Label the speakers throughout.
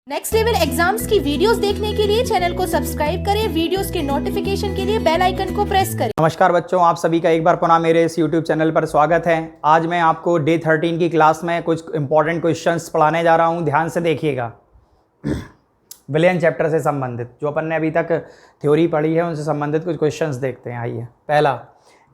Speaker 1: Next level exams की videos देखने के लिए चैनल को सब्सक्राइब करें, वीडियोस के नोटिफिकेशन के लिए बेल आइकन को प्रेस करें।
Speaker 2: नमस्कार बच्चों, आप सभी का एक बार पुनः मेरे इस YouTube चैनल पर स्वागत है। आज मैं आपको डे 13 की क्लास में कुछ इंपॉर्टेंट क्वेश्चंस पढ़ाने जा रहा हूं। ध्यान से देखिएगा। विलयन चैप्टर से संबंधित जो अपन ने अभी तक थ्योरी पढ़ी है उनसे संबंधित कुछ क्वेश्चंस देखते हैं। आइए, पहला,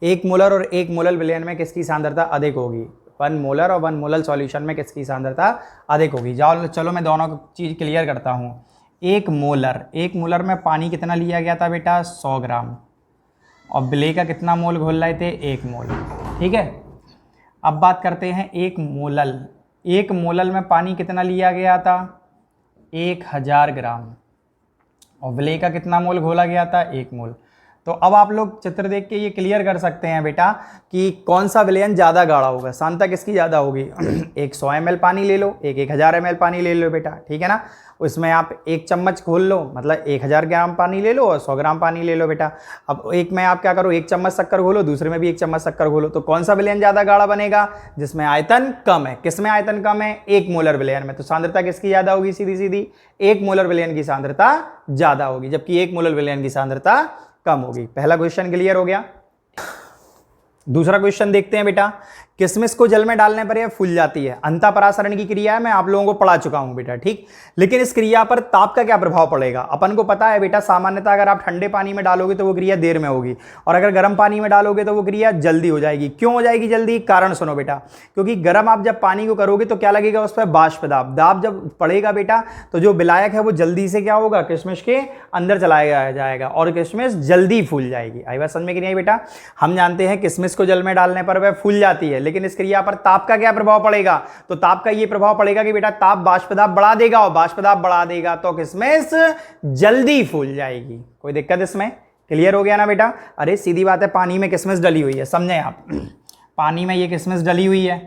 Speaker 2: 1 मोलर और 1 मोलर विलयन में किसकी सांद्रता अधिक होगी? 1 मोलर और 1 मोलर सॉल्यूशन में किसकी सांद्रता अधिक होगी? जाओ चलो मैं दोनों चीज़ क्लियर करता हूँ। 1 मोलर में पानी कितना लिया गया था बेटा? 100 ग्राम। और विलेय का कितना मोल घोल रहे थे? 1 मोल। ठीक है, अब बात करते हैं 1 मोलर। 1 मोलर में पानी कितना लिया गया था? 1000 ग्राम। और विलेय का कितना मोल घोला गया था? 1 मोल। तो अब आप लोग चित्र देख के ये क्लियर कर सकते हैं बेटा कि कौन सा विलयन ज़्यादा गाढ़ा होगा, सांद्रता किसकी ज़्यादा होगी। एक 100 ml पानी ले लो, एक 1000 ml पानी ले लो बेटा, ठीक है ना। उसमें आप 1 चम्मच घोल लो, मतलब 1000 ग्राम पानी ले लो और 100 ग्राम पानी ले लो बेटा। अब एक में आप क्या करो, 1 चम्मच शक्कर घोलो, दूसरे में भी 1 चम्मच शक्कर घोलो। तो कौन सा विलयन ज़्यादा गाढ़ा बनेगा? जिसमें आयतन कम है। किसमें आयतन कम है? 1 मोलर विलयन में। तो सांद्रता किसकी ज़्यादा होगी? सीधी सीधी 1 मोलर विलयन की सांद्रता ज़्यादा होगी, जबकि 1 मोलर विलयन की सांद्रता कम होगी। पहला क्वेश्चन क्लियर हो गया। दूसरा क्वेश्चन देखते हैं बेटा। किशमिश को जल में डालने पर यह फूल जाती है। अंतःपरासरण की क्रिया है, मैं आप लोगों को पढ़ा चुका हूं बेटा, ठीक। लेकिन इस क्रिया पर ताप का क्या प्रभाव पड़ेगा? अपन को पता है बेटा, सामान्यतः अगर आप ठंडे पानी में डालोगे तो वो क्रिया देर में होगी, और अगर गर्म पानी में डालोगे तो वो क्रिया जल्दी हो जाएगी। क्यों हो जाएगी जल्दी? कारण सुनो बेटा। क्योंकि गर्म आप जब पानी को करोगे तो क्या लगेगा उस पर? बाष्प दाब। दाब जब पड़ेगा बेटा तो जो विलायक है वो जल्दी से क्या होगा? किशमिश के अंदर चलाया जाएगा और किशमिश जल्दी फूल जाएगी। आई बात समझ में कि नहीं बेटा? हम जानते हैं किशमिश को जल में डालने पर वह फूल जाती है, लेकिन इस क्रिया पर ताप का क्या प्रभाव पड़ेगा? तो ताप का ये प्रभाव पड़ेगा कि बेटा ताप बाष्प दाब बढ़ा देगा, और बाष्प दाब बढ़ा देगा तो किशमिश जल्दी फूल जाएगी। कोई दिक्कत इसमें? क्लियर हो गया ना बेटा? अरे सीधी बात है, पानी में किशमिश डली हुई है, समझे आप। पानी में ये किशमिश डली हुई है,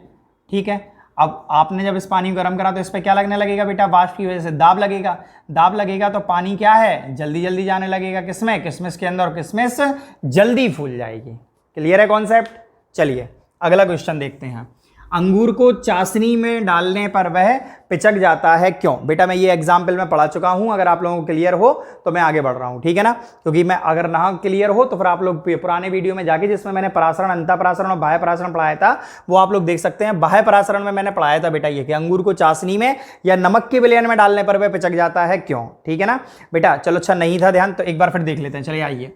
Speaker 2: ठीक है। अब आपने जब इस पानी को गर्म करा तो इस पर क्या लगने लगेगा बेटा? वाष्प की वजह से दाब लगेगा। दाब लगेगा तो पानी क्या है? जल्दी जल्दी जाने लगेगा किसमें? किशमिश के अंदर, और किशमिश जल्दी फूल जाएगी। क्लियर है कॉन्सेप्ट? चलिए अगला क्वेश्चन देखते हैं। अंगूर को चाशनी में डालने पर वह पिचक जाता है, क्यों? बेटा मैं ये एग्जाम्पल में पढ़ा चुका हूं, अगर आप लोगों को क्लियर हो तो मैं आगे बढ़ रहा हूं, ठीक है ना। क्योंकि मैं अगर ना क्लियर हो तो फिर आप लोग पुराने वीडियो में जाके, जिसमें मैंने परासरण, अंतःपरासरण और बाह्य परासरण पढ़ाया था, वो आप लोग देख सकते हैं। बाह्य परासरण में मैंने पढ़ाया था बेटा ये कि अंगूर को चाशनी में या नमक के विलयन में डालने पर वह पिचक जाता है, क्यों? ठीक है ना बेटा। चलो अच्छा नहीं था ध्यान, तो एक बार फिर देख लेते हैं। चलिए आइए,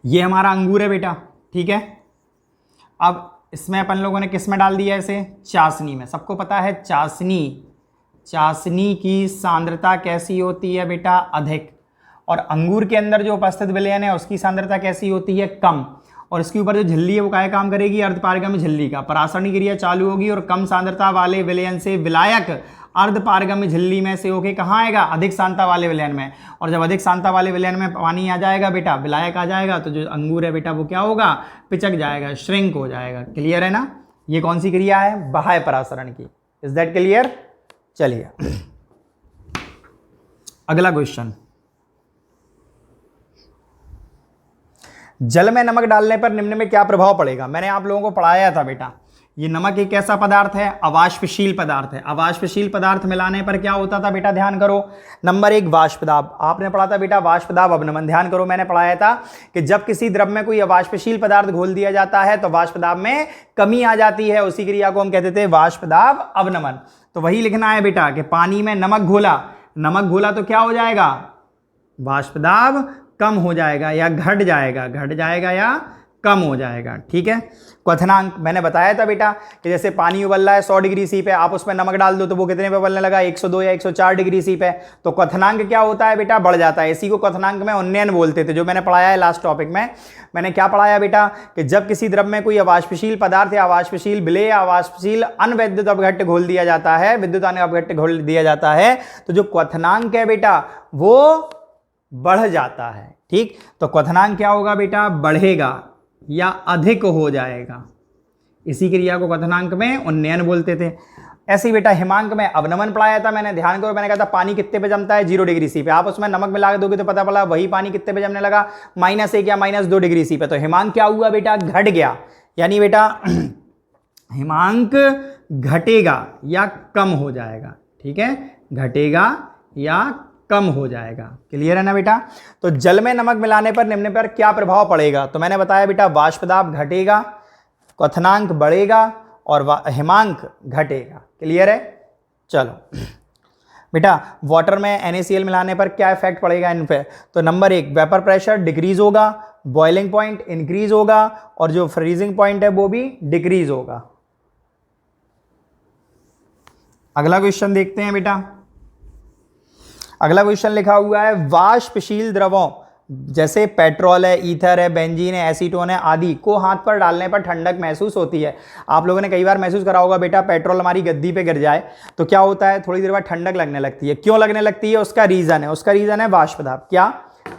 Speaker 2: ये हमारा अंगूर है बेटा, ठीक है। अब इसमें अपन लोगों ने किस में डाल दिया? इसे चाशनी में। सबको पता है चाशनी की सांद्रता कैसी होती है बेटा? अधिक। और अंगूर के अंदर जो उपस्थित विलयन है उसकी सांद्रता कैसी होती है? कम। और इसके ऊपर जो झिल्ली है वो क्या काम करेगी? अर्धपारगम्य झिल्ली का परासरणी क्रिया चालू होगी, और कम सांद्रता वाले विलयन से विलायक अर्धपारगम्य झिल्ली में से होके कहाँ आएगा? अधिक सांद्रता वाले विलयन में। और जब अधिक सांद्रता वाले विलयन में पानी आ जाएगा बेटा, विलायक आ जाएगा, तो जो अंगूर है बेटा वो क्या होगा? पिचक जाएगा, श्रिंक हो जाएगा। क्लियर है ना? ये कौन सी क्रिया है? बाह्य परासरण की। Is that clear? चलिए अगला क्वेश्चन। जल में नमक डालने पर निम्न में क्या प्रभाव पड़ेगा? मैंने आप लोगों को पढ़ाया था बेटा, ये नमक एक ऐसा पदार्थ है, अवाष्पशील पदार्थ है। अवाष्पशील पदार्थ मिलाने पर क्या होता था बेटा? ध्यान करो। नंबर 1 वाष्प दाब। आपने पढ़ा था बेटा वाष्प दाब अवनमन। ध्यान करो, मैंने पढ़ाया था कि जब किसी द्रव में कोई अवाष्पशील पदार्थ घोल दिया जाता है तो वाष्प दाब में कमी आ जाती है। उसी क्रिया को हम कहते थे वाष्प दाब अवनमन। तो वही लिखना है बेटा कि पानी में नमक घोला तो क्या हो जाएगा? वाष्प दाब कम हो जाएगा या घट जाएगा या कम हो जाएगा, ठीक है। क्वथनांक मैंने बताया था बेटा कि जैसे पानी उबल रहा है 100 डिग्री सी पे, आप उसमें नमक डाल दो तो वो कितने पे उबलने लगा? 102 या 104 डिग्री सी पे। तो क्वथनांक क्या होता है बेटा? बढ़ जाता है। इसी को क्वथनांक में उन्नयन बोलते थे, जो मैंने पढ़ाया है लास्ट टॉपिक में। मैंने क्या पढ़ाया बेटा कि जब किसी द्रव में कोई अवाष्पशील पदार्थ या अवाष्पशील विलेय या अवाष्पशील अनवैद्युत अपघट्य घोल दिया जाता है, विद्युत अपघट्य घोल दिया जाता है, तो जो क्वथनांक है बेटा वो बढ़ जाता है, ठीक। तो क्वथनांक क्या होगा बेटा? बढ़ेगा या अधिक हो जाएगा। इसी क्रिया को क्वथनांक में उन्नयन बोलते थे। ऐसे ही बेटा हिमांक में अवनमन पढ़ाया था मैंने। ध्यान करो, मैंने कहा था पानी कितने पे जमता है? 0 डिग्री सी पे। आप उसमें नमक मिला दोगे तो पता पड़ा वही पानी कितने पे जमने लगा? -1 या -2 डिग्री सी पे। तो हिमांक क्या हुआ बेटा? घट गया। यानी बेटा हिमांक घटेगा या कम हो जाएगा, ठीक है, घटेगा या कम हो जाएगा। क्लियर है ना बेटा। तो जल में नमक मिलाने पर निम्न पर क्या प्रभाव पड़ेगा? तो मैंने बताया बेटा वाष्प दाब घटेगा, क्वथनांक बढ़ेगा और हिमांक घटेगा। क्लियर है। चलो बेटा वाटर में NaCl मिलाने पर क्या इफेक्ट पड़ेगा इन पे? तो नंबर 1 वेपर प्रेशर डिक्रीज होगा, बॉइलिंग पॉइंट इंक्रीज होगा और जो फ्रीजिंग पॉइंट है वो भी डिक्रीज होगा। अगला क्वेश्चन देखते हैं बेटा। अगला क्वेश्चन लिखा हुआ है वाष्पशील द्रवों जैसे पेट्रोल है, ईथर है, बेंजीन है, एसीटोन है आदि को हाथ पर डालने पर ठंडक महसूस होती है। आप लोगों ने कई बार महसूस करा होगा बेटा, पेट्रोल हमारी गद्दी पे गिर जाए तो क्या होता है, थोड़ी देर बाद ठंडक लगने लगती है। क्यों लगने लगती है? उसका रीजन है वाष्प दाब। क्या?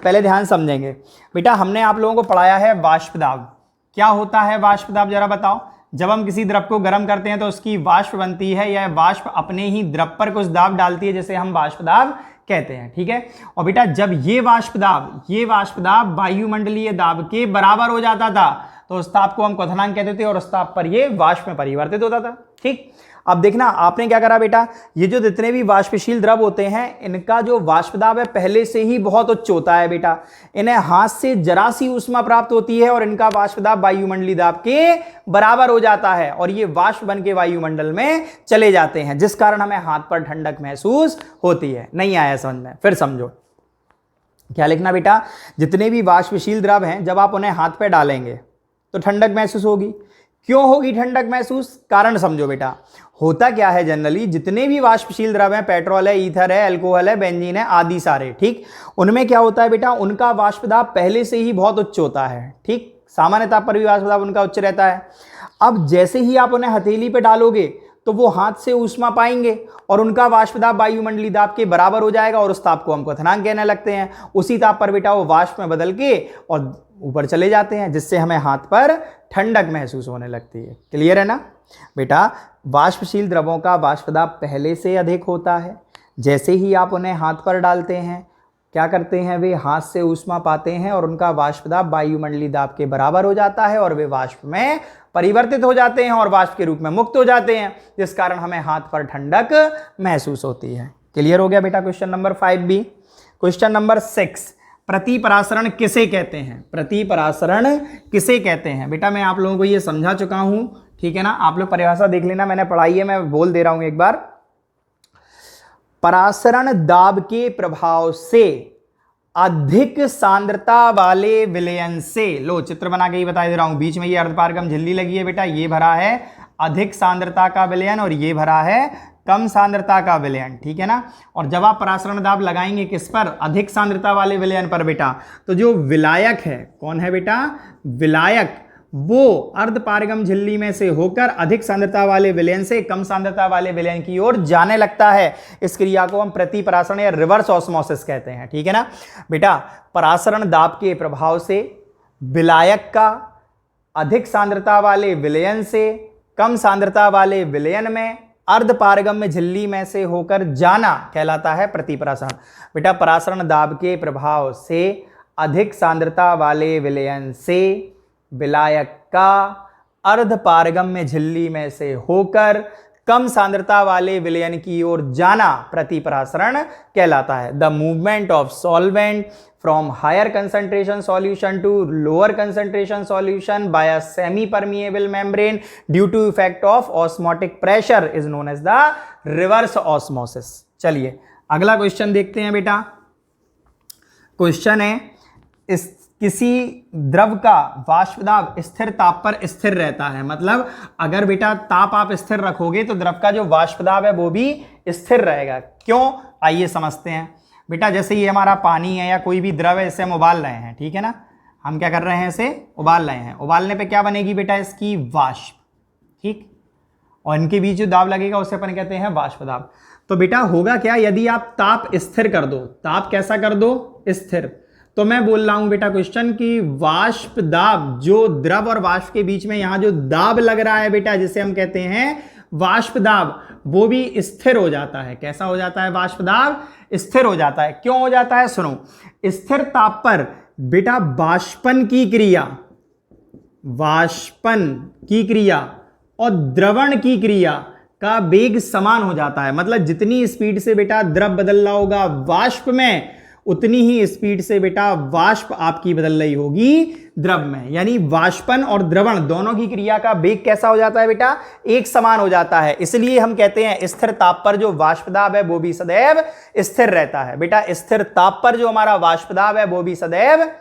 Speaker 2: पहले ध्यान समझेंगे बेटा। हमने आप लोगों को पढ़ाया है वाष्प दाब। क्या होता है वाष्प दाब जरा बताओ। जब हम किसी द्रव को गर्म करते हैं तो उसकी वाष्प बनती है, यह वाष्प अपने ही द्रव पर कुछ दाब डालती है जिसे हम वाष्प दाब कहते हैं। ठीक है। और बेटा जब ये वाष्प दाब वायुमंडलीय दाब के बराबर हो जाता था तो उस ताप को हम क्वथनांक कहते थे और उस ताप पर ये वाष्प में परिवर्तित होता था। ठीक। अब देखना आपने क्या करा बेटा, ये जो जितने भी वाष्पशील द्रव होते हैं इनका जो वाष्प दाब है पहले से ही बहुत उच्च होता है बेटा। इन्हें हाथ से जरा सी ऊष्मा प्राप्त होती है और इनका वाष्प दाब वायुमंडलीय दाब के बराबर हो जाता है और ये वाष्प बन के वायुमंडल में चले जाते हैं, जिस कारण हमें हाथ पर ठंडक महसूस होती है। नहीं आया समझ में? फिर समझो क्या लिखना बेटा। जितने भी वाष्पशील द्रव हैं जब आप उन्हें हाथ पे डालेंगे तो ठंडक महसूस होगी। क्यों होगी ठंडक महसूस? कारण समझो बेटा। होता क्या है, जनरली जितने भी वाष्पशील द्रव हैं, पेट्रोल है, ईथर है, अल्कोहल है, बेंजीन है आदि सारे, ठीक, उनमें क्या होता है बेटा, उनका वाष्प दाब पहले से ही बहुत उच्च होता है। ठीक, सामान्य ताप पर भी वाष्प दाब उनका उच्च रहता है। अब जैसे ही आप उन्हें हथेली पे डालोगे तो वो हाथ से ऊष्मा पाएंगे और उनका वाष्प दाब वायुमंडलीय दाब के बराबर हो जाएगा और उस ताप को हम क्वथनांक कहने लगते हैं। उसी ताप पर बेटा वो वाष्प में बदल के और ऊपर चले जाते हैं, जिससे हमें हाथ पर ठंडक महसूस होने लगती है। क्लियर है ना बेटा। वाष्पशील द्रवों का वाष्प दाब पहले से अधिक होता है। जैसे ही आप उन्हें हाथ पर डालते हैं क्या करते हैं, वे हाथ से ऊष्मा पाते हैं और उनका वाष्प दाब वायुमंडलीय दाब के बराबर हो जाता है और वे वाष्प में परिवर्तित हो जाते हैं और वाष्प के रूप में मुक्त हो जाते हैं, जिस कारण हमें हाथ पर ठंडक महसूस होती है। क्लियर हो गया बेटा। Question number 5B। Question number 6, प्रतिपरासरण किसे कहते हैं? प्रतिपरासरण किसे कहते हैं बेटा? मैं आप लोगों को ये समझा चुका हूं, ठीक है ना। आप लोग परिभाषा देख लेना, मैंने पढ़ाई है, मैं बोल दे रहा हूं एक बार। परासरण दाब के प्रभाव से अधिक सांद्रता वाले विलयन से, लो चित्र बना के ही बता दे रहा हूं, बीच में ये अर्धपारगम झिल्ली लगी है बेटा, ये भरा है अधिक सांद्रता का विलयन और ये भरा है कम सांद्रता का विलयन, ठीक है ना। और जब आप परासरण दाब लगाएंगे किस पर? अधिक सांद्रता वाले विलयन पर बेटा, तो जो विलायक है, कौन है बेटा? विलायक, वो अर्धपारगम झिल्ली में से होकर अधिक सांद्रता वाले विलयन से कम सांद्रता वाले विलयन की ओर जाने लगता है। इस क्रिया को हम प्रतिपरासरण या रिवर्स ऑस्मोसिस कहते हैं, ठीक है ना बेटा। परासरण दाब के प्रभाव से विलायक का अधिक सांद्रता वाले विलयन से कम सांद्रता वाले विलयन में अर्धपारगम में झिल्ली में से होकर जाना कहलाता है प्रतिपरासरण। बेटा परासरण दाब के प्रभाव से अधिक सांद्रता वाले विलयन से विलायक का अर्धपारगम में झिल्ली में से होकर कम सांद्रता वाले विलयन की ओर जाना प्रतिपरासरण कहलाता है। The movement of solvent from higher concentration solution to lower concentration solution by a semi permeable membrane due to effect of osmotic pressure is known as the reverse osmosis. चलिए अगला क्वेश्चन देखते हैं बेटा। क्वेश्चन है, इस किसी द्रव का वाष्प दाब स्थिर ताप पर स्थिर रहता है। मतलब अगर बेटा ताप आप स्थिर रखोगे तो द्रव का जो वाष्प दाब है वो भी स्थिर रहेगा। क्यों? आइए समझते हैं बेटा। जैसे ये हमारा पानी है या कोई भी द्रव है, इसे हम उबाल रहे हैं, ठीक है ना। हम क्या कर रहे हैं, इसे उबाल रहे हैं। उबालने पे क्या बनेगी बेटा? इसकी वाष्प, ठीक। और इनके बीच जो दाब लगेगा उसे अपन कहते हैं वाष्प दाब। तो बेटा होगा क्या, यदि आप ताप स्थिर कर दो, ताप कैसा कर दो? स्थिर। तो मैं बोल रहा हूं बेटा क्वेश्चन की वाष्प दाब, जो द्रव और वाष्प के बीच में यहां जो दाब लग रहा है बेटा, जिसे हम कहते हैं वाष्प दाब, वो भी स्थिर हो जाता है। कैसा हो जाता है? वाष्प दाब स्थिर हो जाता है। क्यों हो जाता है? सुनो, स्थिर ताप पर बेटा वाष्पन की क्रिया और द्रवण की क्रिया का वेग समान हो जाता है। मतलब जितनी स्पीड से बेटा द्रव बदल रहा होगा वाष्प में, उतनी ही स्पीड से बेटा वाष्प आपकी बदल रही होगी द्रव में। यानी वाष्पन और द्रवण दोनों की क्रिया का वेग कैसा हो जाता है बेटा, एक समान हो जाता है। इसलिए हम कहते हैं स्थिर ताप पर जो वाष्प दाब है वो भी सदैव स्थिर रहता है। बेटा स्थिर ताप पर जो हमारा वाष्प दाब है वो भी सदैव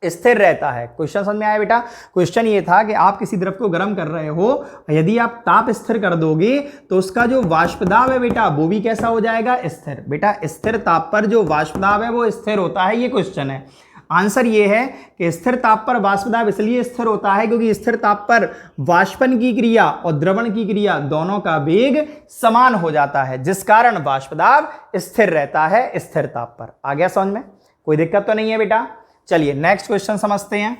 Speaker 2: स्थिर रहता है। क्वेश्चन समझ में आया बेटा? क्वेश्चन ये था कि आप किसी द्रव को गर्म कर रहे हो, यदि आप ताप स्थिर कर दोगे तो उसका जो वाष्प दाब है बेटा वो भी कैसा हो जाएगा, स्थिर। बेटा स्थिर ताप पर जो वाष्प दाब है वो स्थिर होता है, ये क्वेश्चन है। आंसर ये है कि स्थिर ताप पर वाष्प दाब इसलिए स्थिर होता है क्योंकि स्थिर ताप पर वाष्पन की क्रिया और द्रवण की क्रिया दोनों का वेग समान हो जाता है, जिस कारण वाष्प दाब स्थिर रहता है स्थिर ताप पर। आ गया समझ में? कोई दिक्कत तो नहीं है बेटा? चलिए नेक्स्ट क्वेश्चन समझते हैं।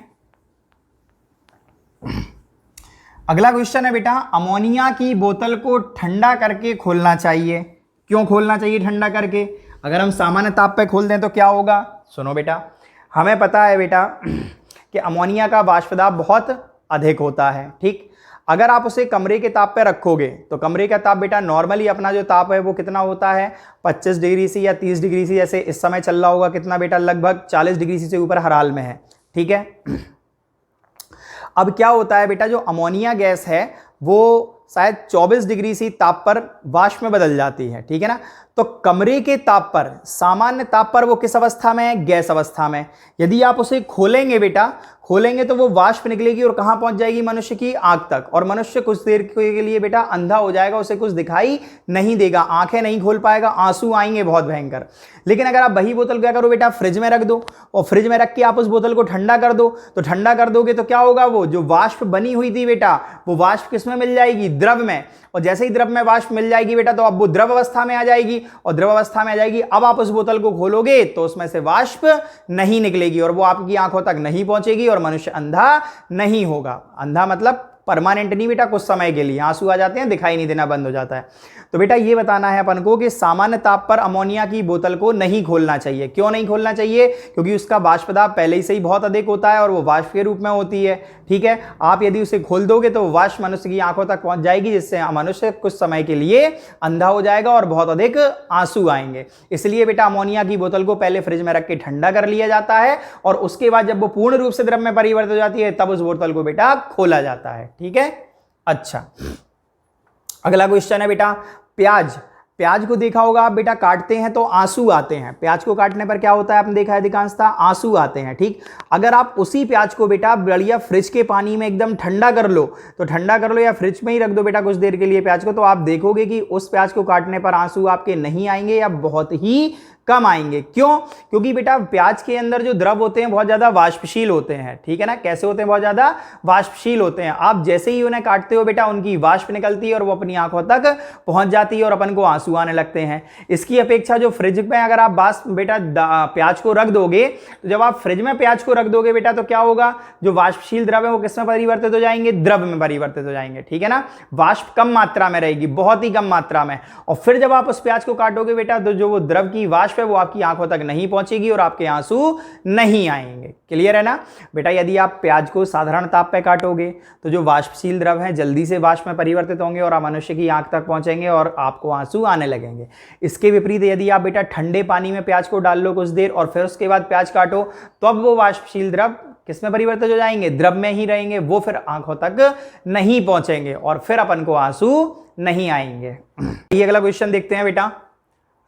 Speaker 2: अगला क्वेश्चन है बेटा, अमोनिया की बोतल को ठंडा करके खोलना चाहिए। क्यों खोलना चाहिए ठंडा करके? अगर हम सामान्य ताप पे खोल दें तो क्या होगा? सुनो बेटा, हमें पता है बेटा कि अमोनिया का वाष्प दाब बहुत अधिक होता है, ठीक। अगर आप उसे कमरे के ताप पे रखोगे तो कमरे का ताप बेटा नॉर्मली अपना जो ताप है वो कितना होता है, 25 डिग्री सी या 30 डिग्री सी, जैसे इस समय चल रहा होगा कितना बेटा, लगभग 40 डिग्री सी से ऊपर हर हाल में है, ठीक है। अब क्या होता है बेटा, जो अमोनिया गैस है वो शायद 24 डिग्री सी ताप पर वाष्प में बदल जाती है, ठीक है ना। तो कमरे के ताप पर, सामान्य ताप पर वो किस अवस्था में है, गैस अवस्था में। यदि आप उसे खोलेंगे बेटा, खोलेंगे तो वो वाष्प निकलेगी और कहां पहुंच जाएगी, मनुष्य की आंख तक। और मनुष्य कुछ देर के लिए बेटा अंधा हो जाएगा, उसे कुछ दिखाई नहीं देगा, आंखें नहीं खोल पाएगा, आंसू आएंगे बहुत भयंकर। लेकिन अगर आप वही बोतल क्या करो बेटा, फ्रिज में रख दो, और फ्रिज में रख के आप उस बोतल को ठंडा कर दो, तो ठंडा कर दोगे तो क्या होगा, वो जो वाष्प बनी हुई थी बेटा, वो वाष्प किसमें मिल जाएगी, द्रव में। और जैसे ही द्रव में वाष्प मिल जाएगी बेटा, तो अब वो द्रव अवस्था में आ जाएगी, और द्रव अवस्था में आ जाएगी। अब आप उस बोतल को खोलोगे तो उसमें से वाष्प नहीं निकलेगी और वो आपकी आंखों तक नहीं पहुंचेगी और मनुष्य अंधा नहीं होगा। अंधा मतलब परमानेंट नहीं बेटा, कुछ समय के लिए आंसू आ जाते हैं, दिखाई नहीं देना बंद हो जाता है। तो बेटा ये बताना है अपन को कि सामान्य ताप पर अमोनिया की बोतल को नहीं खोलना चाहिए। क्यों नहीं खोलना चाहिए? क्योंकि उसका वाष्प दाब पहले ही से ही बहुत अधिक होता है और वो वाष्प के रूप में होती है, ठीक है। आप यदि उसे खोल दोगे तो वाष्प मनुष्य की आंखों तक पहुंच जाएगी, जिससे मनुष्य कुछ समय के लिए अंधा हो जाएगा और बहुत अधिक आंसू आएंगे। इसलिए बेटा अमोनिया की बोतल को पहले फ्रिज में रख के ठंडा कर लिया जाता है और उसके बाद जब वो पूर्ण रूप से द्रव में परिवर्तित हो जाती है तब उस बोतल को बेटा खोला जाता है, ठीक है। अच्छा, अगला क्वेश्चन है बेटा, प्याज। प्याज को देखा होगा आप बेटा, काटते हैं तो आंसू आते हैं। प्याज को काटने पर क्या होता है, आपने देखा है अधिकांशतः आंसू आते हैं, ठीक। अगर आप उसी प्याज को बेटा बढ़िया फ्रिज के पानी में एकदम ठंडा कर लो, तो ठंडा कर लो या फ्रिज में ही रख दो बेटा कुछ देर के लिए प्याज को, तो आप देखोगे कि उस प्याज को काटने पर आंसू आपके नहीं आएंगे या बहुत ही कम आएंगे। क्यों? क्योंकि बेटा प्याज के अंदर जो द्रव होते हैं बहुत ज्यादा वाष्पशील होते हैं, ठीक है ना। कैसे होते हैं? बहुत ज्यादा वाष्पशील होते हैं। आप जैसे ही उन्हें काटते हो बेटा उनकी वाष्प निकलती है और वो अपनी आंखों तक पहुंच जाती है और अपन को आंसू आने लगते हैं। इसकी अपेक्षा जो फ्रिज में अगर आप बेटा प्याज को रख दोगे, तो जब आप फ्रिज में प्याज को रख दोगे बेटा तो क्या होगा, जो वाष्पशील द्रव है वो किसमें परिवर्तित हो जाएंगे, द्रव में परिवर्तित हो जाएंगे, ठीक है ना। वाष्प कम मात्रा में रहेगी, बहुत ही कम मात्रा में। और फिर जब आप उस प्याज को काटोगे बेटा तो जो वो द्रव की वाष्प है वो आपकी आंखों तक नहीं पहुंचेगी और आपके आंसू नहीं आएंगे। क्लियर है ना बेटा? यदि आप प्याज को साधारण ताप पे काटोगे तो जो वाष्पशील द्रव है जल्दी से वाष्प में परिवर्तित होंगे और आप मनुष्य की आंख तक पहुंचेंगे और आपको आंसू आने लगेंगे। इसके विपरीत यदि आप बेटा ठंडे पानी में प्याज को डाल लो कुछ देर और फिर उसके बाद प्याज काटो, तो अब वो वाष्पशील द्रव किसमें परिवर्तित हो जाएंगे, द्रव में ही रहेंगे, वो फिर आंखों तक नहीं पहुंचेंगे और फिर अपन को आंसू नहीं आएंगे। ये अगला क्वेश्चन देखते हैं बेटा,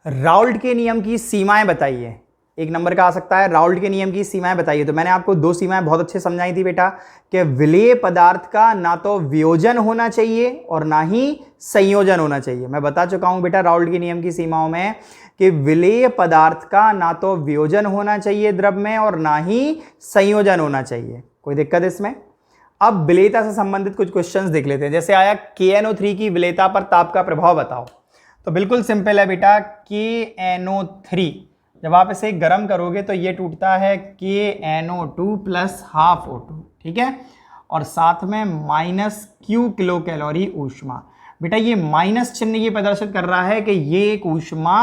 Speaker 2: राउल्ट के नियम की सीमाएं बताइए। एक नंबर का आ सकता है, राउल्ट के नियम की सीमाएं बताइए। तो मैंने आपको दो सीमाएं बहुत अच्छे समझाई थी बेटा, कि विलेय पदार्थ का ना तो वियोजन होना चाहिए और ना ही संयोजन होना चाहिए। मैं बता चुका हूं बेटा राउल्ट के नियम की सीमाओं में कि विलेय पदार्थ का ना तो वियोजन होना चाहिए द्रव में और ना ही संयोजन होना चाहिए। कोई दिक्कत इसमें? अब विलेयता से संबंधित कुछ क्वेश्चंस देख लेते हैं। जैसे आया KNO3 की विलेयता पर ताप का प्रभाव बताओ। तो बिल्कुल सिंपल है बेटा, KNO3 जब आप इसे गर्म करोगे तो ये टूटता है KNO2 प्लस हाफ O2, ठीक है, और साथ में -Q किलो कैलोरी ऊष्मा। बेटा ये माइनस चिन्ह ये प्रदर्शित कर रहा है कि ये एक ऊष्मा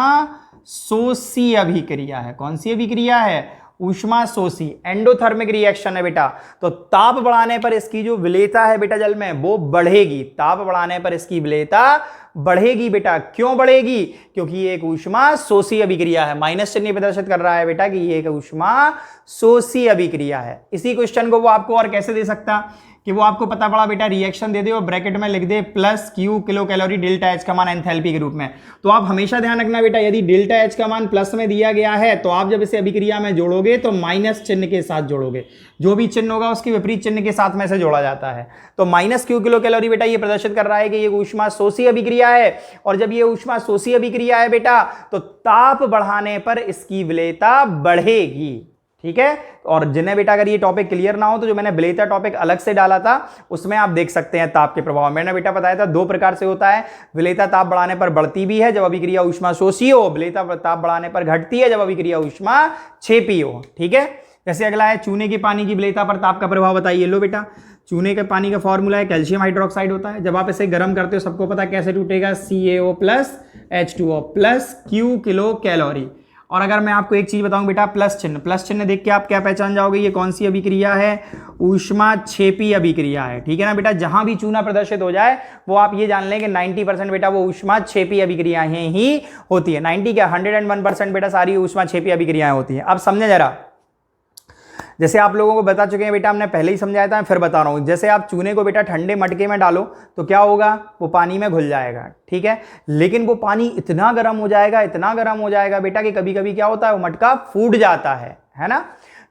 Speaker 2: शोषी अभिक्रिया है। कौन सी अभिक्रिया है? ऊष्मा शोषी, एंडोथर्मिक रिएक्शन है बेटा। तो ताप बढ़ाने पर इसकी जो विलेयता है बेटा जल में वो बढ़ेगी, ताप बढ़ाने पर इसकी विलेयता बढ़ेगी बेटा। क्यों बढ़ेगी? क्योंकि ये एक ऊष्मा शोषी अभिक्रिया है। माइनस चिन्ह प्रदर्शित कर रहा है बेटा कि ये एक ऊष्मा शोषी अभिक्रिया है। इसी क्वेश्चन को वो आपको और कैसे दे सकता कि वो आपको पता पड़ा बेटा रिएक्शन दे दे और ब्रैकेट में लिख दे plus q kilocalorie delta H का मान एंथैल्पी के रूप में। तो आप हमेशा ध्यान रखना बेटा, यदि डेल्टा एच का मान प्लस में दिया गया है तो आप जब इसे अभिक्रिया में जोड़ोगे तो माइनस चिन्ह के साथ जोड़ोगे, जो भी चिन्ह होगा उसके विपरीत चिन्ह के साथ में से जोड़ा जाता है। तो माइनस क्यू किलो कैलोरी बेटा ये प्रदर्शित कर रहा है कि ये ऊष्मा शोषी अभिक्रिया है, और जब ये ऊष्मा शोषी अभिक्रिया है बेटा तो ताप बढ़ाने पर इसकी विलेयता बढ़ेगी। ठीक है, और जिन्हें बेटा अगर ये टॉपिक क्लियर ना हो तो जो मैंने विलेयता टॉपिक अलग से डाला था उसमें आप देख सकते हैं ताप के प्रभाव। मैंने बेटा बताया था 2 प्रकार से होता है, विलेयता ताप बढ़ाने पर बढ़ती भी है जब अभिक्रिया ऊष्मा शोषी हो, विलेयता ताप बढ़ाने पर घटती है जब अभिक्रिया ऊष्मा क्षेपी हो। ठीक है, जैसे अगला है चूने के पानी की विलेयता पर ताप का प्रभाव बताइए। लो बेटा, चूने के पानी का फॉर्मूला है कैल्शियम हाइड्रोक्साइड होता है। जब आप इसे गर्म करते हो सबको पता है कैसे टूटेगा, CaO plus H2O plus Q kilo calorie. और अगर मैं आपको एक चीज बताऊं बेटा, प्लस चिन्ह देख के आप क्या पहचान जाओगे ये कौन सी अभिक्रिया है? ऊष्मा क्षेपी अभिक्रिया है। ठीक है ना बेटा, जहां भी चूना प्रदर्शित हो जाए वो आप ये जान लें कि 90% बेटा वो ऊष्मा क्षेपी अभिक्रियाएं ही होती है। 90 क्या 101% बेटा सारी ऊष्मा क्षेपी अभिक्रियाएं होती हैं। अब समझे जरा, जैसे आप लोगों को बता चुके हैं बेटा, हमने पहले ही समझाया था, मैं फिर बता रहा हूं। जैसे आप चूने को बेटा ठंडे मटके में डालो तो क्या होगा, वो पानी में घुल जाएगा। ठीक है, लेकिन वो पानी इतना गर्म हो जाएगा बेटा कि कभी कभी क्या होता है, वो मटका फूट जाता है ना।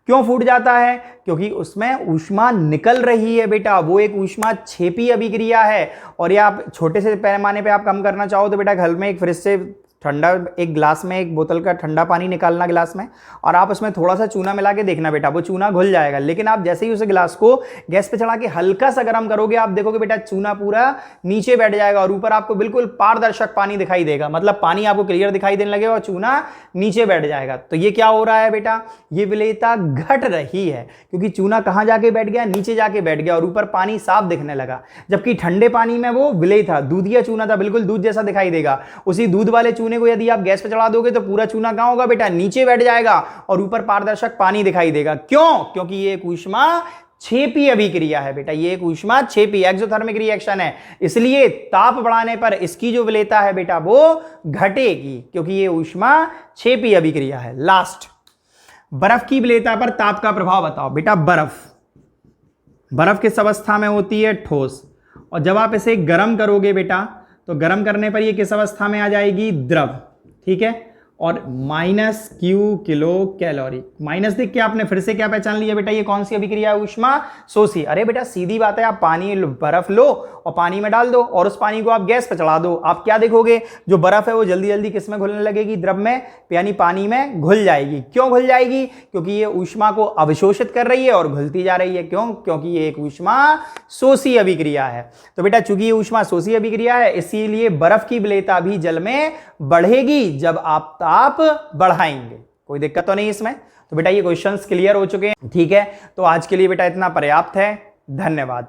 Speaker 2: क्यों फूट जाता है? क्योंकि उसमें ऊष्मा निकल रही है बेटा, वो एक ऊष्मा क्षेपी अभिक्रिया है। और ये आप छोटे से पैमाने पे आप कम करना चाहो तो बेटा घर में एक फ्रिज से ठंडा एक गिलास में एक बोतल का ठंडा पानी निकालना गिलास में, और आप उसमें थोड़ा सा चूना मिला के देखना बेटा, वो चूना घुल जाएगा। लेकिन आप जैसे ही उस गिलास को गैस पे चढ़ा के हल्का सा गर्म करोगे, आप देखोगे बेटा चूना पूरा नीचे बैठ जाएगा और ऊपर आपको बिल्कुल पारदर्शक पानी दिखाई देगा। मतलब पानी आपको क्लियर दिखाई देने लगेगा और चूना नीचे बैठ जाएगा। तो ये क्या हो रहा है बेटा, ये विलेयता घट रही है, क्योंकि चूना कहां जाके बैठ गया, नीचे जाके बैठ गया और ऊपर पानी साफ दिखने लगा। जबकि ठंडे पानी में वो विलेय था, दूधिया चूना था, बिल्कुल दूध जैसा दिखाई देगा। उसी दूध वाले चूने को यदि आप गैस पे चढ़ा दोगे तो पूरा चूना कहां होगा बेटा, नीचे बैठ जाएगा और ऊपर पारदर्शक पानी दिखाई देगा। क्यों? क्योंकि ये एक ऊष्मा क्षेपी अभिक्रिया है बेटा, ये एक ऊष्मा क्षेपी एक्सोथर्मिक रिएक्शन है। इसलिए ताप बढ़ाने पर इसकी जो विलेयता है बेटा वो घटेगी, क्योंकि ये ऊष्मा क्षेपी अभिक्रिया है। लास्ट, बर्फ की विलेयता पर ताप का प्रभाव बताओ बेटा। बर्फ किस अवस्था में होती है? ठोस। और जब आप इसे गर्म करोगे बेटा तो गर्म करने पर ये किस अवस्था में आ जाएगी? द्रव। ठीक है, और minus Q kilo calorie. Minus देख के आपने फिर से क्या पहचान लिया बेटा, ये कौन सी अभिक्रिया है? ऊष्मा शोषी। अरे बेटा सीधी बात है, आप पानी बर्फ लो और पानी में डाल दो और उस पानी को आप गैस पर चढ़ा दो, आप क्या देखोगे, जो बर्फ है वो जल्दी जल्दी किस में घुलने लगेगी? द्रव में, यानी पानी में घुल जाएगी। क्यों घुल जाएगी? क्योंकि ये ऊष्मा को अवशोषित कर रही है और घुलती जा रही है। क्यों? क्योंकि ये एक ऊष्मा शोषी अभिक्रिया है। तो बेटा चूंकि ये ऊष्मा शोषी अभिक्रिया है, इसीलिए बर्फ की विलेयता भी जल में बढ़ेगी जब आप ताप बढ़ाएंगे। कोई दिक्कत तो नहीं इसमें? तो बेटा ये क्वेश्चंस क्लियर हो चुके हैं। ठीक है, तो आज के लिए बेटा इतना पर्याप्त है। धन्यवाद।